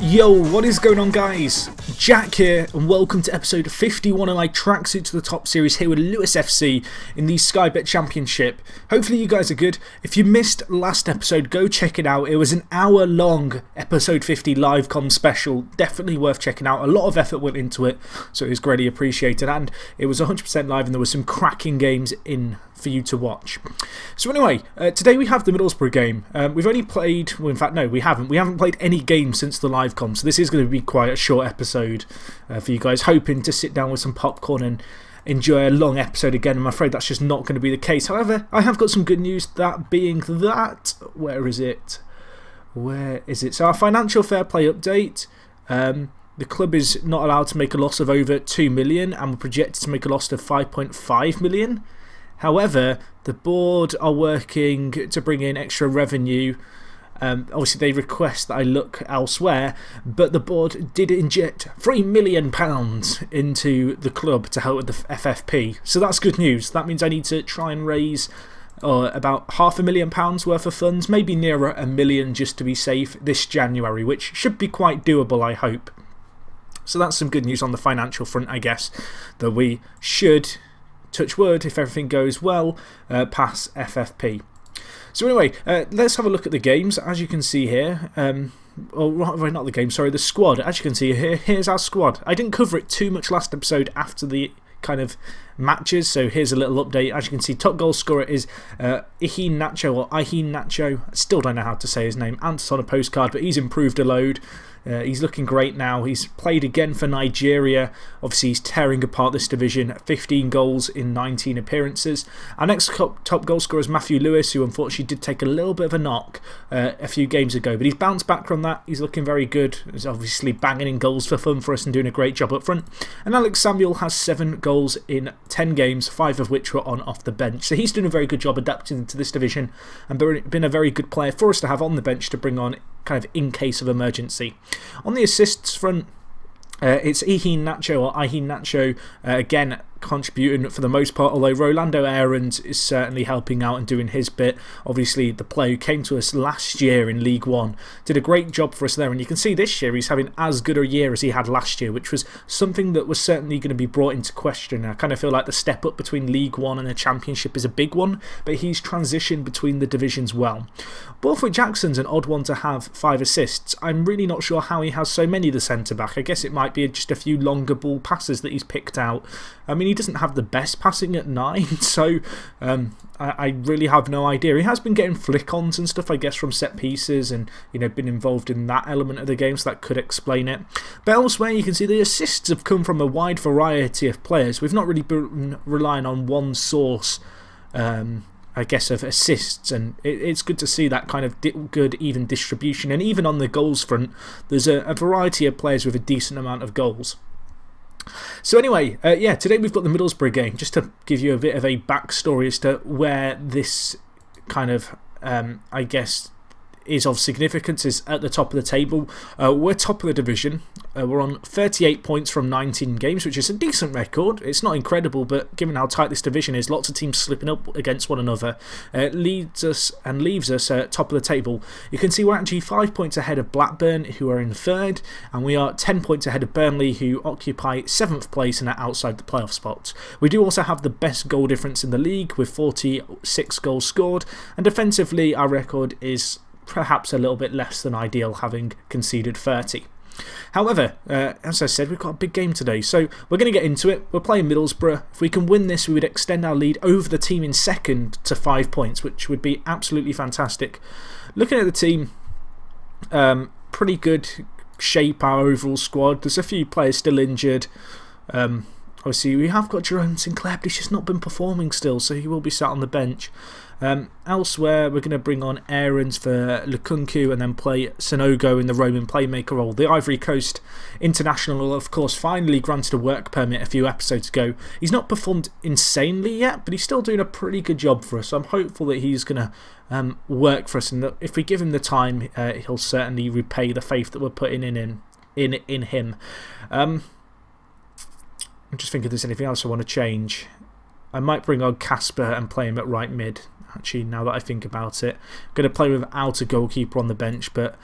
Yo, what is going on, guys? Jack here, and welcome to episode 51 of my Tracksuit to the Top series here with Lewis FC in the Sky Bet Championship. Hopefully you guys are good. If you missed last episode, go check it out. It was an hour-long episode 50 live com special. Definitely worth checking out. A lot of effort went into it, so it was greatly appreciated. And it was 100% live, and there were some cracking games in for you to watch. So anyway, today we have the Middlesbrough game. We've only played, well, in fact no, we haven't played any games since the live com, so this is going to be quite a short episode for you guys, hoping to sit down with some popcorn and enjoy a long episode again. I'm afraid that's just not going to be the case. However, I have got some good news, that being that, where is it? So our financial fair play update, the club is not allowed to make a loss of over 2 million and we're projected to make a loss of 5.5 million. However, the board are working to bring in extra revenue. Obviously, they request that I look elsewhere, but the board did inject £3 million into the club to help with the FFP. So that's good news. That means I need to try and raise about £500,000 worth of funds, maybe nearer £1 million just to be safe this January, which should be quite doable, I hope. So that's some good news on the financial front, I guess, that we should, touch wood, if everything goes well, pass FFP. So anyway, let's have a look at the games. As you can see here, not the game, sorry, the squad. As you can see here, here's our squad. I didn't cover it too much last episode after the kind of matches, so here's a little update. As you can see, top goal scorer is Ihin Nacho. I still don't know how to say his name. Ant's on a postcard, but he's improved a load. He's looking great now. He's played again for Nigeria. Obviously, he's tearing apart this division. 15 goals in 19 appearances. Our next top goal scorer is Matthew Lewis, who unfortunately did take a little bit of a knock a few games ago. But he's bounced back from that. He's looking very good. He's obviously banging in goals for fun for us and doing a great job up front. And Alex Samuel has 7 goals in 10 games, 5 of which were on off the bench. So he's doing a very good job adapting to this division and been a very good player for us to have on the bench to bring on kind of in case of emergency. On the assists front, it's Ihin Nacho, again contributing for the most part, although Rolando Aarons is certainly helping out and doing his bit. Obviously, the player who came to us last year in League One did a great job for us there, and you can see this year he's having as good a year as he had last year, which was something that was certainly going to be brought into question. I kind of feel like the step up between League One and the Championship is a big one, but he's transitioned between the divisions well. Borthwick Jackson's an odd one to have 5 assists. I'm really not sure how he has so many, the centre-back. I guess it might be just a few longer ball passes that he's picked out. I mean, he doesn't have the best passing at 9, so I really have no idea. He has been getting flick-ons and stuff, I guess, from set pieces and, you know, been involved in that element of the game, so that could explain it. But elsewhere, you can see the assists have come from a wide variety of players. We've not really been relying on one source, I guess, of assists, and it's good to see that kind of good even distribution. And even on the goals front, there's a variety of players with a decent amount of goals. So anyway, yeah, today we've got the Middlesbrough game, just to give you a bit of a backstory as to where this kind of, I guess, is of significance, is at the top of the table. We're top of the division. We're on 38 points from 19 games, which is a decent record. It's not incredible, but given how tight this division is, lots of teams slipping up against one another, leaves us top of the table. You can see we're actually 5 points ahead of Blackburn, who are in 3rd, and we are 10 points ahead of Burnley, who occupy 7th place and are outside the playoff spots. We do also have the best goal difference in the league, with 46 goals scored, and defensively our record is perhaps a little bit less than ideal, having conceded 30. However, as I said, we've got a big game today, so we're going to get into it. We're playing Middlesbrough. If we can win this, we would extend our lead over the team in 2nd to 5 points, which would be absolutely fantastic. Looking at the team, pretty good shape, our overall squad. There's a few players still injured. Obviously, we have got Jerome Sinclair, but he's just not been performing still, so he will be sat on the bench. Elsewhere, we're going to bring on Aarons for Lukunku and then play Sonogo in the Roman playmaker role. The Ivory Coast international, of course, finally granted a work permit a few episodes ago. He's not performed insanely yet, but he's still doing a pretty good job for us. So I'm hopeful that he's going to work for us, and that if we give him the time, he'll certainly repay the faith that we're putting in him. I'm just thinking if there's anything else I want to change. I might bring on Casper and play him at right mid, actually, now that I think about it. I'm going to play without a goalkeeper on the bench, but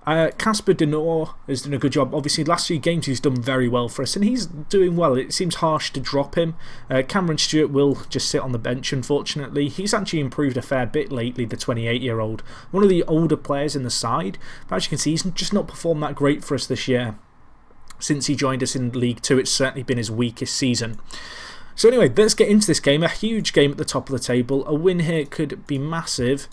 Casper De Noor has done a good job. Obviously, last few games he's done very well for us, and he's doing well. It seems harsh to drop him. Cameron Stewart will just sit on the bench, unfortunately. He's actually improved a fair bit lately, the 28-year-old. One of the older players in the side, but as you can see, he's just not performed that great for us this year. Since he joined us in League 2, it's certainly been his weakest season. So anyway, let's get into this game. A huge game at the top of the table. A win here could be massive.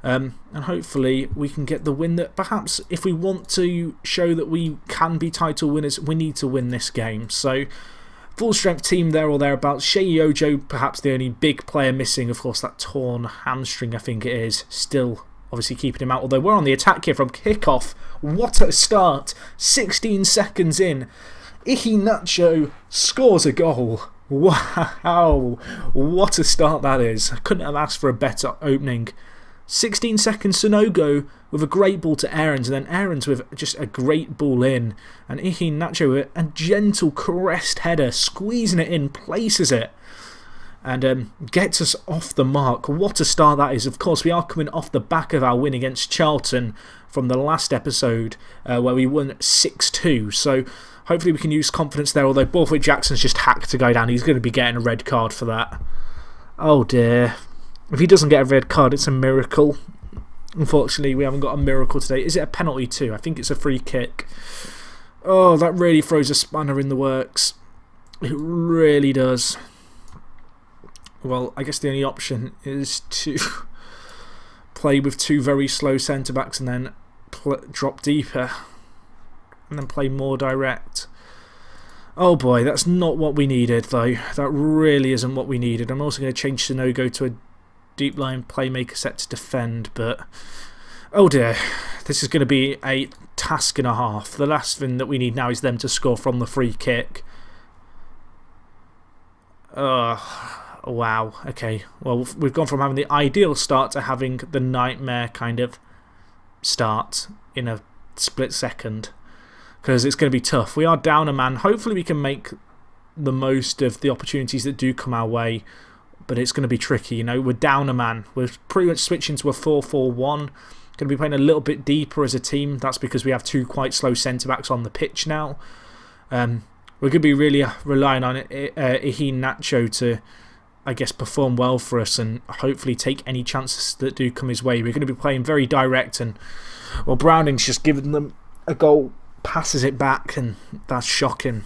And hopefully we can get the win that perhaps if we want to show that we can be title winners, we need to win this game. So full strength team there or thereabouts. Shea Ojo, perhaps the only big player missing. Of course, that torn hamstring, I think it is, still obviously keeping him out. Although we're on the attack here from kickoff. What a start. 16 seconds in. Iheanacho scores a goal. Wow. What a start that is. I couldn't have asked for a better opening. 16 seconds, Sonogo with a great ball to Aarons, and then Aarons with just a great ball in. And Iheanacho with a gentle crest header, squeezing it in, places it, and gets us off the mark. What a start that is. Of course, we are coming off the back of our win against Charlton from the last episode, where we won 6-2. So hopefully we can use confidence there, although Borthwick Jackson's just hacked a guy down. He's going to be getting a red card for that. Oh dear. If he doesn't get a red card, it's a miracle. Unfortunately, we haven't got a miracle today. Is it a penalty too? I think it's a free kick. Oh, that really throws a spanner in the works. It really does. Well, I guess the only option is to play with two very slow centre-backs and then drop deeper. And then play more direct. Oh boy, that's not what we needed though. That really isn't what we needed. I'm also going to change Sonogo to a deep line playmaker set to defend, but oh dear, this is going to be a task and a half. The last thing that we need now is them to score from the free kick. Wow, okay. Well, we've gone from having the ideal start to having the nightmare kind of start in a split second, because it's going to be tough. We are down a man. Hopefully we can make the most of the opportunities that do come our way, but it's going to be tricky. You know, we're down a man. We're pretty much switching to a 4-4-1. Going to be playing a little bit deeper as a team. That's because we have two quite slow centre-backs on the pitch now. We're going to be really relying on Iheanacho to, I guess, perform well for us and hopefully take any chances that do come his way. We're going to be playing very direct, and well, Browning's just given them a goal, passes it back, and that's shocking.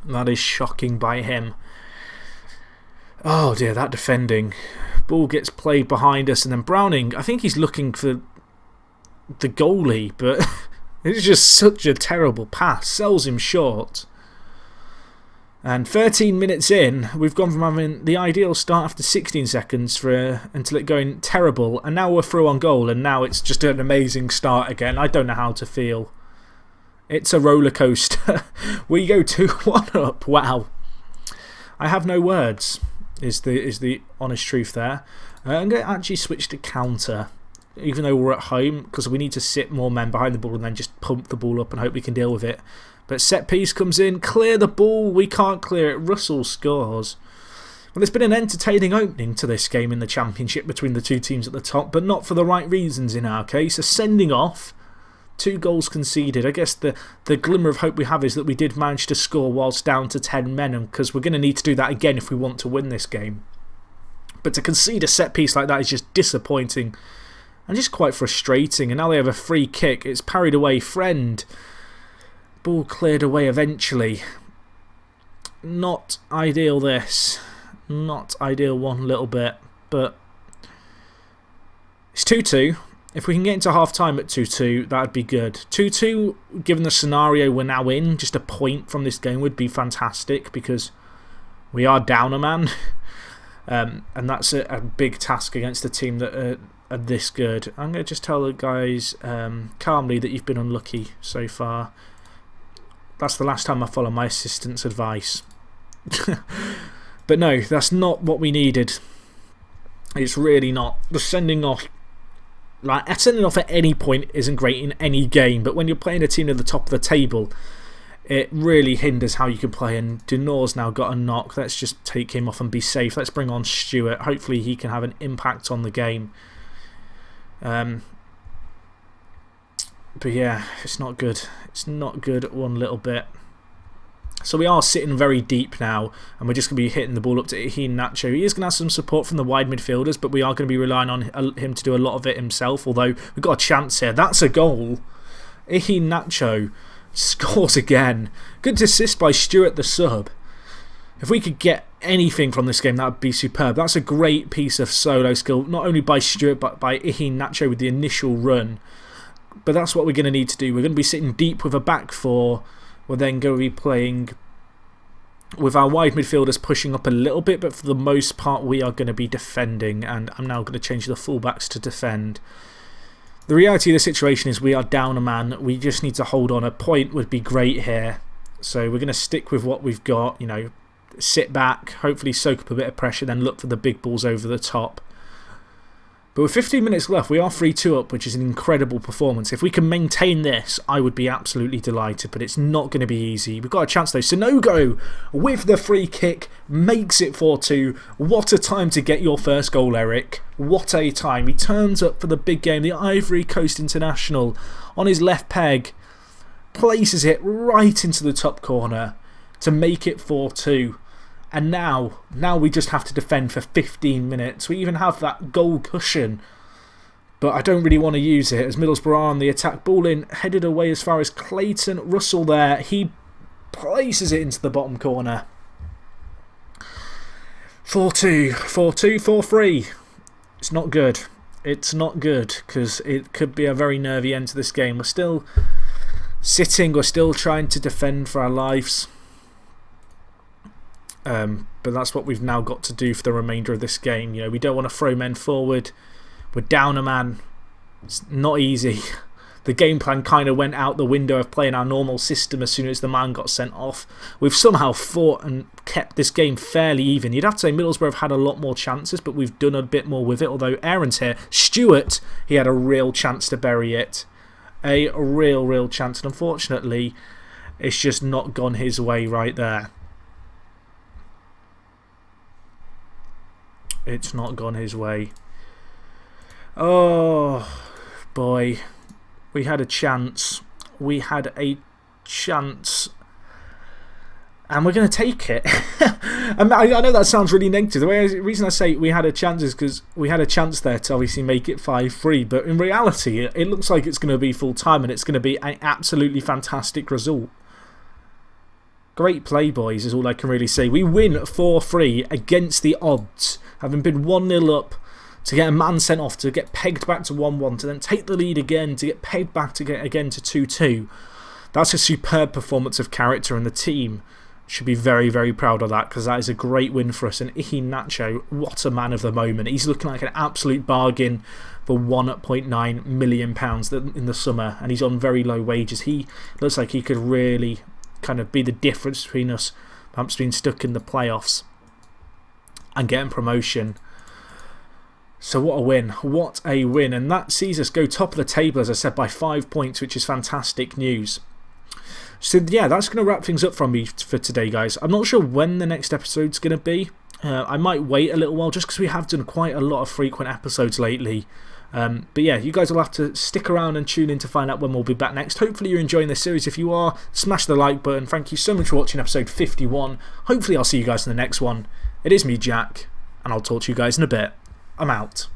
That is shocking by him. Oh dear, that defending. Ball gets played behind us, and then Browning, I think he's looking for the goalie, but it's just such a terrible pass. Sells him short. And 13 minutes in, we've gone from having the ideal start after 16 seconds until it going terrible, and now we're through on goal, and now it's just an amazing start again. I don't know how to feel. It's a roller coaster. We go 2-1 up. Wow. I have no words, is the honest truth there. I'm going to actually switch to counter, even though we're at home, because we need to sit more men behind the ball and then just pump the ball up and hope we can deal with it. But set piece comes in, clear the ball, we can't clear it, Russell scores. Well, there's been an entertaining opening to this game in the Championship between the two teams at the top, but not for the right reasons in our case. A sending off, 2 goals conceded. I guess the glimmer of hope we have is that we did manage to score whilst down to 10 men, because we're going to need to do that again if we want to win this game. But to concede a set piece like that is just disappointing and just quite frustrating. And now they have a free kick, it's parried away, Friend. Ball cleared away eventually. Not ideal this. Not ideal one little bit. But it's 2-2. If we can get into half time at 2-2, that would be good. 2-2, given the scenario we're now in, just a point from this game would be fantastic, because we are down a man. And that's a big task against a team that are this good. I'm going to just tell the guys calmly that you've been unlucky so far. That's the last time I follow my assistant's advice. But no, that's not what we needed. It's really not. The sending off, like, sending off at any point isn't great in any game, but when you're playing a team at the top of the table, it really hinders how you can play. And De Noor's now got a knock. Let's just take him off and be safe. Let's bring on Stewart. Hopefully he can have an impact on the game. But yeah, it's not good. It's not good one little bit. So we are sitting very deep now, and we're just going to be hitting the ball up to Nacho. He is going to have some support from the wide midfielders, but we are going to be relying on him to do a lot of it himself, although we've got a chance here. That's a goal. Nacho scores again. Good assist by Stuart, the sub. If we could get anything from this game, that would be superb. That's a great piece of solo skill, not only by Stuart, but by Nacho with the initial run. But that's what we're going to need to do. We're going to be sitting deep with a back four. We're then going to be playing with our wide midfielders pushing up a little bit, but for the most part we are going to be defending, and I'm now going to change the fullbacks to defend. The reality of the situation is we are down a man. We just need to hold on. A point would be great here. So we're going to stick with what we've got, you know, sit back, hopefully soak up a bit of pressure, then look for the big balls over the top. But with 15 minutes left, we are 3-2 up, which is an incredible performance. If we can maintain this, I would be absolutely delighted, but it's not going to be easy. We've got a chance though. Sonogo with the free kick makes it 4-2. What a time to get your first goal, Eric. What a time. He turns up for the big game, the Ivory Coast International, on his left peg, places it right into the top corner to make it 4-2. And now we just have to defend for 15 minutes. We even have that goal cushion, but I don't really want to use it as Middlesbrough are on the attack. Ball in, headed away as far as Clayton Russell there. He places it into the bottom corner. 4-2, 4-2, 4-3. It's not good. It's not good because it could be a very nervy end to this game. We're still sitting. We're still trying to defend for our lives. But that's what we've now got to do for the remainder of this game. You know, we don't want to throw men forward. We're down a man. It's not easy. The game plan kind of went out the window of playing our normal system as soon as the man got sent off. We've somehow fought and kept this game fairly even. You'd have to say Middlesbrough have had a lot more chances, but we've done a bit more with it. Although Aaron's here. Stuart, he had a real chance to bury it. A real chance. And unfortunately, it's just not gone his way right there. It's not gone his way. Oh, boy. We had a chance. We had a chance. And we're going to take it. I know that sounds really negative. The reason I say we had a chance is because we had a chance there to obviously make it 5-3. But in reality, it looks like it's going to be full time and it's going to be an absolutely fantastic result. Great play, boys, is all I can really say. We win 4-3 against the odds, having been 1-0 up, to get a man sent off, to get pegged back to 1-1, to then take the lead again, to get pegged back to get again to 2-2. That's a superb performance of character, and the team should be very, very proud of that, because that is a great win for us. And Nacho, what a man of the moment. He's looking like an absolute bargain for £1.9 million in the summer, and he's on very low wages. He looks like he could really kind of be the difference between us perhaps being stuck in the playoffs and getting promotion. So what a win. What a win. And that sees us go top of the table, as I said, by 5 points, which is fantastic news. So yeah, that's going to wrap things up from me for today, guys. I'm not sure when the next episode's going to be. I might wait a little while just because we have done quite a lot of frequent episodes lately. But yeah, you guys will have to stick around and tune in to find out when we'll be back next. Hopefully you're enjoying this series. If you are, smash the like button. Thank you so much for watching episode 51. Hopefully I'll see you guys in the next one. It is me, Jack, and I'll talk to you guys in a bit. I'm out.